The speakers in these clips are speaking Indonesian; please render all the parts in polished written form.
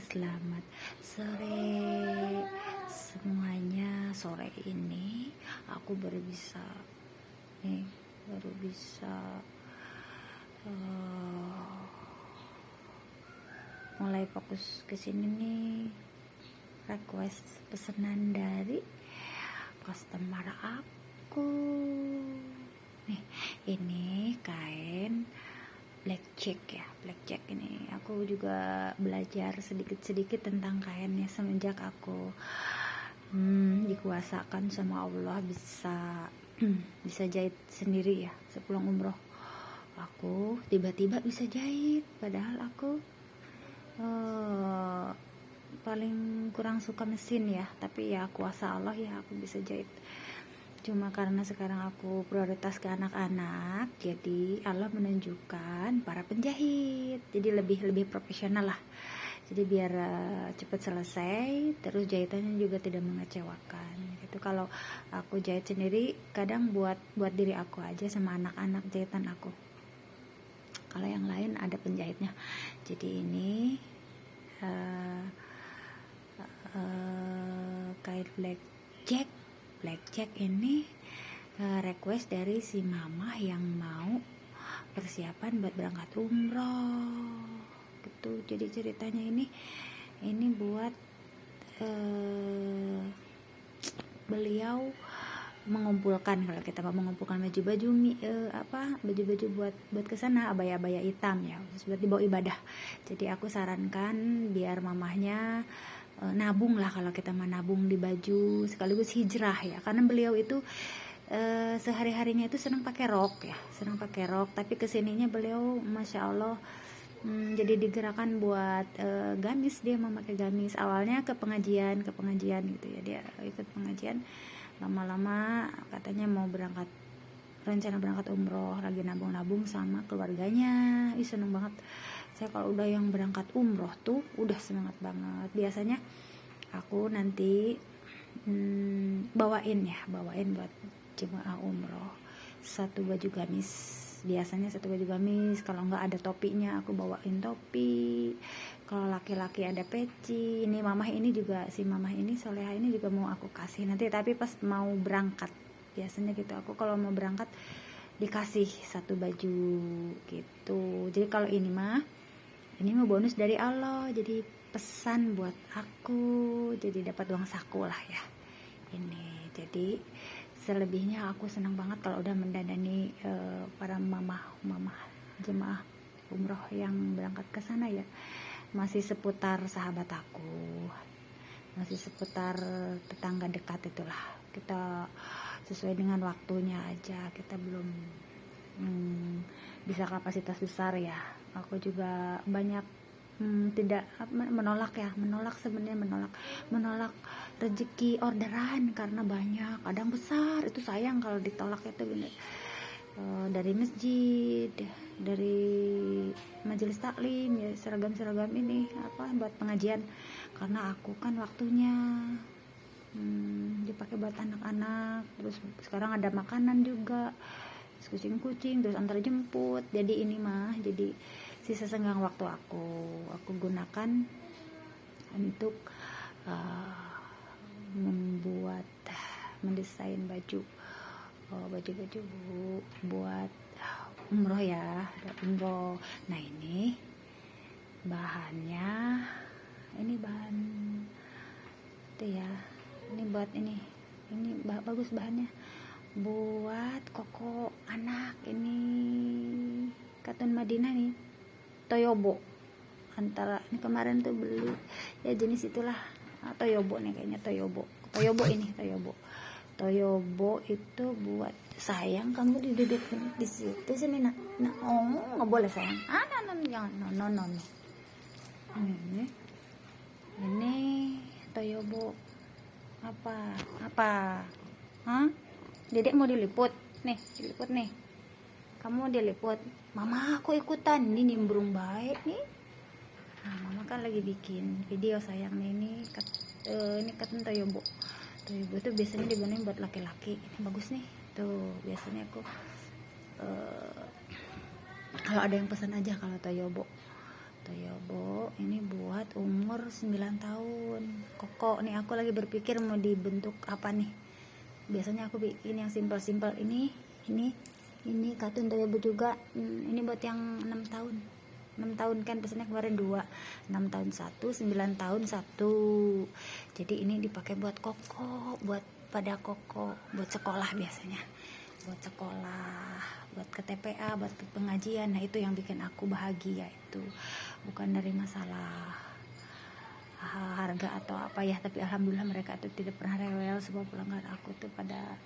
Selamat sore semuanya. Sore ini aku baru bisa mulai fokus ke sini nih. Request pesanan dari customer aku nih. Ini kain black check ya, black check ini aku juga belajar sedikit-sedikit tentang kainnya semenjak aku dikuasakan sama Allah bisa jahit sendiri ya. Sepulang umroh aku tiba-tiba bisa jahit, padahal aku paling kurang suka mesin ya, tapi ya kuasa Allah ya aku bisa jahit. Cuma karena sekarang aku prioritas ke anak-anak, jadi Allah menunjukkan para penjahit, jadi lebih profesional lah. Jadi biar cepat selesai, terus jahitannya juga tidak mengecewakan. Itu kalau aku jahit sendiri, kadang buat diri aku aja sama anak-anak jahitan aku. Kalau yang lain ada penjahitnya. Jadi ini kain black check ini request dari si mama yang mau persiapan buat berangkat umroh gitu. Jadi ceritanya ini buat beliau mengumpulkan, kalau kita mau mengumpulkan baju-baju buat kesana, abaya-abaya hitam ya, buat dibawa ibadah. Jadi aku sarankan biar mamahnya nabung lah, kalau kita mau nabung di baju sekaligus hijrah ya, karena beliau itu sehari-harinya itu senang pakai rok, tapi kesininya beliau masya Allah jadi digerakkan buat gamis. Dia memakai gamis. Awalnya ke pengajian gitu ya, dia ikut pengajian, lama-lama katanya mau rencana berangkat umroh, lagi nabung-nabung sama keluarganya. Seneng banget saya kalau udah yang berangkat umroh tuh, udah semangat banget. Biasanya aku nanti bawain buat jemaah umroh satu baju gamis. Biasanya satu baju gamis, kalau nggak ada topinya aku bawain topi. Kalau laki-laki ada peci. Ini si mamah ini Soleha ini juga mau aku kasih nanti, tapi pas mau berangkat. Biasanya gitu, aku kalau mau berangkat dikasih satu baju gitu. Jadi kalau ini mah bonus dari Allah, jadi pesan buat aku, jadi dapat uang saku lah ya ini. Jadi selebihnya aku senang banget kalau udah mendandani para mama jemaah umroh yang berangkat ke sana ya. Masih seputar sahabat aku, masih seputar tetangga dekat itulah. Kita sesuai dengan waktunya aja, kita belum bisa kapasitas besar ya. Aku juga banyak tidak menolak rezeki orderan karena banyak, kadang besar, itu sayang kalau ditolak itu bener. Dari masjid, dari majelis taklim ya, seragam ini buat pengajian, karena aku kan waktunya dipakai buat anak-anak. Terus sekarang ada makanan juga, kucing-kucing, terus antar jemput. Jadi ini jadi sisa senggang waktu aku gunakan untuk mendesain baju buat umroh ya, umroh. Nah ini bahan itu ya, ini buat ini bagus bahannya, buat koko anak. Ini katun Madinah nih, Toyobo. Antara ini kemarin tuh beli ya jenis itulah, Toyobo nih kayaknya, Toyobo itu buat sayang. Kamu didudukin di situ sini nak. Oh nggak boleh sayang, jangan, no. Ini Toyobo apa Dedek mau diliput nih, kamu diliput, mama aku ikutan. Ini nimbrung baik nih. Nah, mama kan lagi bikin video sayang nih. Ini katun Toyobo itu biasanya digunain buat laki-laki. Ini bagus nih tuh. Biasanya aku kalau ada yang pesan aja kalau Toyobo ini buat umur umur 9 tahun. Koko nih, aku lagi berpikir mau dibentuk apa nih. Biasanya aku bikin yang simpel-simpel ini kartun Toyobo juga. Ini buat yang 6 tahun. 6 tahun kan pesannya kemarin 2, 6 tahun 1, 9 tahun 1. Jadi ini dipakai buat Koko, buat pada Koko, buat sekolah biasanya. Buat sekolah, buat ke TPA, buat ke pengajian. Nah, itu yang bikin aku bahagia itu. Bukan dari masalah harga atau apa ya, tapi alhamdulillah mereka tuh tidak pernah rewel. Semua pelanggan aku tuh pada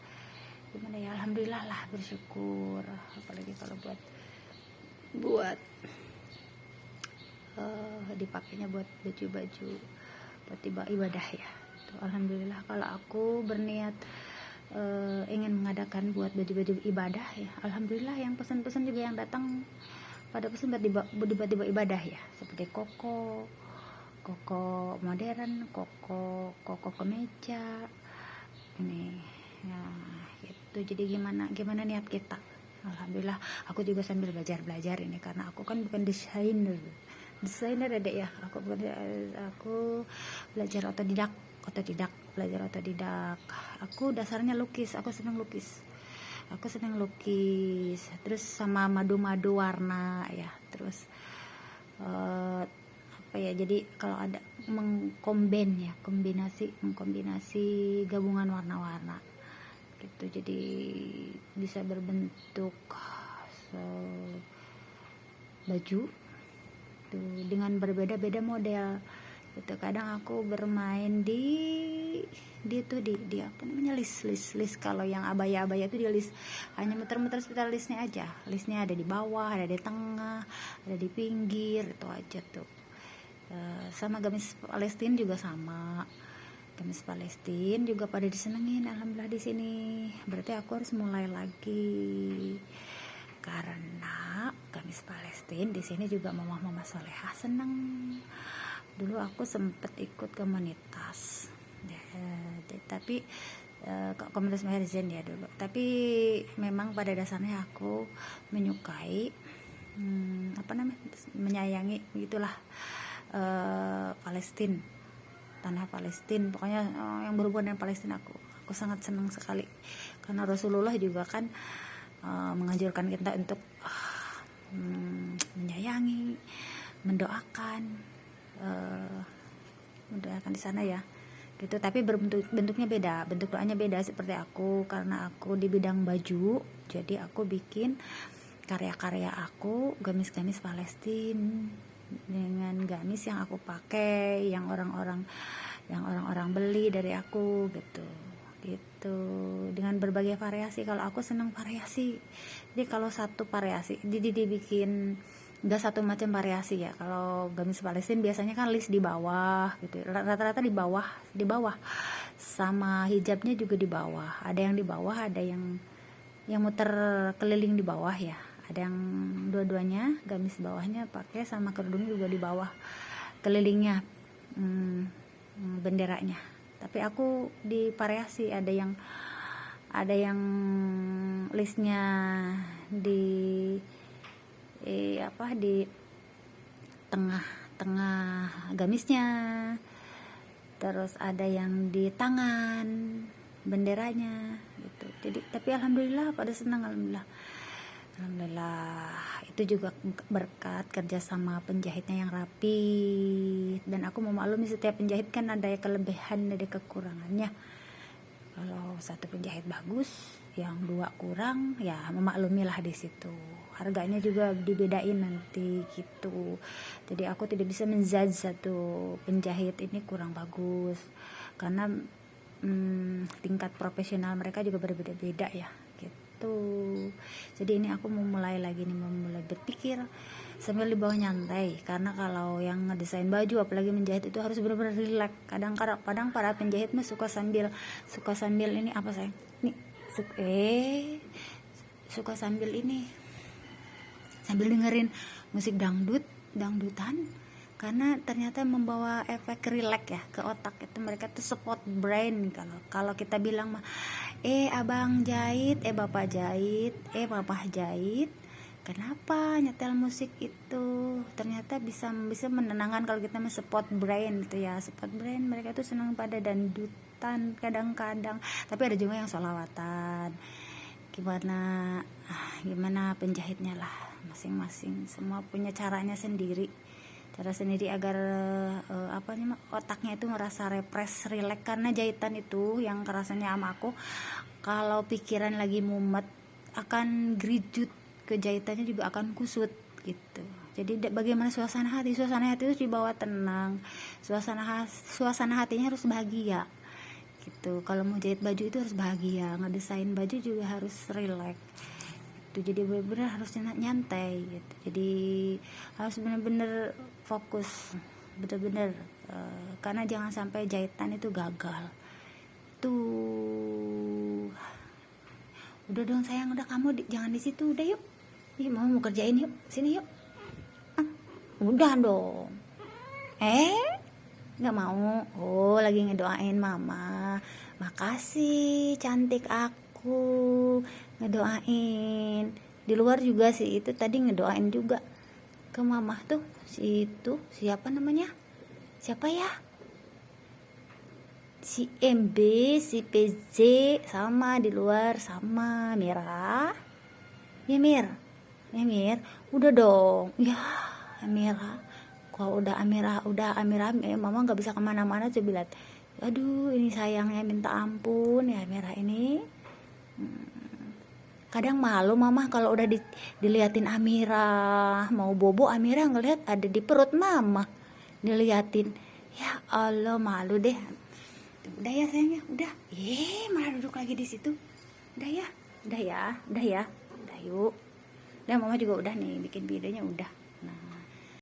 gimana ya, alhamdulillah lah, bersyukur. Apalagi kalau buat dipakainya buat baju-baju buat ibadah ya. Tuh, alhamdulillah. Kalau aku berniat ingin mengadakan buat baju-baju ibadah ya, alhamdulillah yang pesan-pesan juga yang datang pada pesan buat ibadah ya, seperti koko modern, koko kemeja ini ya gitu. Jadi gimana niat kita. Alhamdulillah aku juga sambil belajar ini, karena aku kan bukan desainer adek ya. Aku belajar otodidak, belajar otodidak. Aku dasarnya lukis, aku senang lukis, terus sama madu warna ya. Terus apa ya, jadi kalau ada mengkombinasi gabungan warna-warna gitu, jadi bisa berbentuk baju tuh dengan berbeda-beda model gitu. Kadang aku bermain di apa namanya, list. Kalau yang abaya itu dia list, hanya muter-muter sekitar listnya aja. Listnya ada di bawah, ada di tengah, ada di pinggir, itu aja tuh. Sama gamis Palestina juga sama. Gamis Palestina juga pada disenengin alhamdulillah di sini. Berarti aku harus mulai lagi, karena gamis Palestina di sini juga mama solehah seneng. Dulu aku sempet ikut komunitas tapi komunitas Maherzen ya dulu. Tapi memang pada dasarnya aku menyukai menyayangi gitulah Palestina, tanah Palestina, pokoknya yang berhubungan dengan Palestina aku sangat senang sekali, karena Rasulullah juga kan menganjurkan kita untuk menyayangi, mendoakan di sana ya gitu. Tapi bentuknya beda, bentuk doanya beda. Seperti aku, karena aku di bidang baju, jadi aku bikin karya-karya aku gamis-gamis Palestina dengan gamis yang aku pakai, yang orang-orang beli dari aku gitu dengan berbagai variasi. Kalau aku senang variasi, jadi kalau satu variasi jadi dibikin enggak satu macam variasi ya. Kalau gamis Palestina biasanya kan list di bawah gitu, rata-rata di bawah sama hijabnya juga di bawah. Ada yang di bawah, ada yang muter keliling di bawah ya, ada yang dua-duanya gamis bawahnya pakai sama kerudungnya juga di bawah kelilingnya benderanya. Tapi aku di variasi, ada yang listnya di di tengah gamisnya, terus ada yang di tangan benderanya gitu. Jadi tapi alhamdulillah pada senang, alhamdulillah itu juga berkat kerjasama penjahitnya yang rapi. Dan aku memaklumi setiap penjahit kan ada kelebihan, ada kekurangannya. Kalau satu penjahit bagus, yang dua kurang, ya memaklumilah di situ. Harganya juga dibedain nanti gitu. Jadi aku tidak bisa menjudge satu penjahit ini kurang bagus, karena tingkat profesional mereka juga berbeda-beda ya gitu. Jadi ini aku mau mulai berpikir sambil di bawah nyantai, karena kalau yang ngedesain baju apalagi menjahit itu harus benar-benar relax. Kadang para penjahit mah suka sambil ini apa sayang nih, suka sambil dengerin musik dangdutan, karena ternyata membawa efek relax ya ke otak itu. Mereka tuh sport brain. Kalau kita bilang mah abang jahit, bapak jahit, mamah jahit, kenapa nyetel musik itu ternyata bisa menenangkan kalau kita spot brain gitu ya. Spot brain mereka tuh senang pada dangdutan kadang-kadang, tapi ada juga yang sholawatan. Gimana penjahitnya lah, masing-masing semua punya caranya sendiri, cara sendiri agar otaknya itu merasa refresh, relax. Karena jahitan itu yang kerasanya sama aku, kalau pikiran lagi mumet akan gerijut, kejahitannya juga akan kusut gitu. Jadi bagaimana suasana hati itu dibawa tenang, suasana hatinya harus bahagia gitu. Kalau mau jahit baju itu harus bahagia, ngedesain baju juga harus relax gitu. Jadi benar-benar harus nyantai gitu. Jadi harus benar-benar fokus, benar-benar karena jangan sampai jahitan itu gagal tuh. Udah dong sayang, udah kamu jangan di situ, udah yuk. Ih, mau kerjain yuk, sini yuk. Udah dong. Nggak mau. Oh, lagi ngedoain mama. Makasih cantik aku, ngedoain. Di luar juga sih itu tadi ngedoain juga ke mama tuh. Si itu siapa namanya? Siapa ya? Si MB, si PZ, sama di luar sama Mira. Ya Mir, udah dong. Ya Amira, kalau udah Amira, mama nggak bisa kemana-mana tuh bilang. Aduh, ini sayangnya minta ampun ya Amira ini. Kadang malu mama kalau udah diliatin Amira mau bobo, Amira ngelihat ada di perut mama diliatin. Ya Allah, malu deh. Udah ya sayangnya, udah. Malah duduk lagi di situ. Udah ya, udah yuk. Udah mama juga udah nih bikin videonya udah.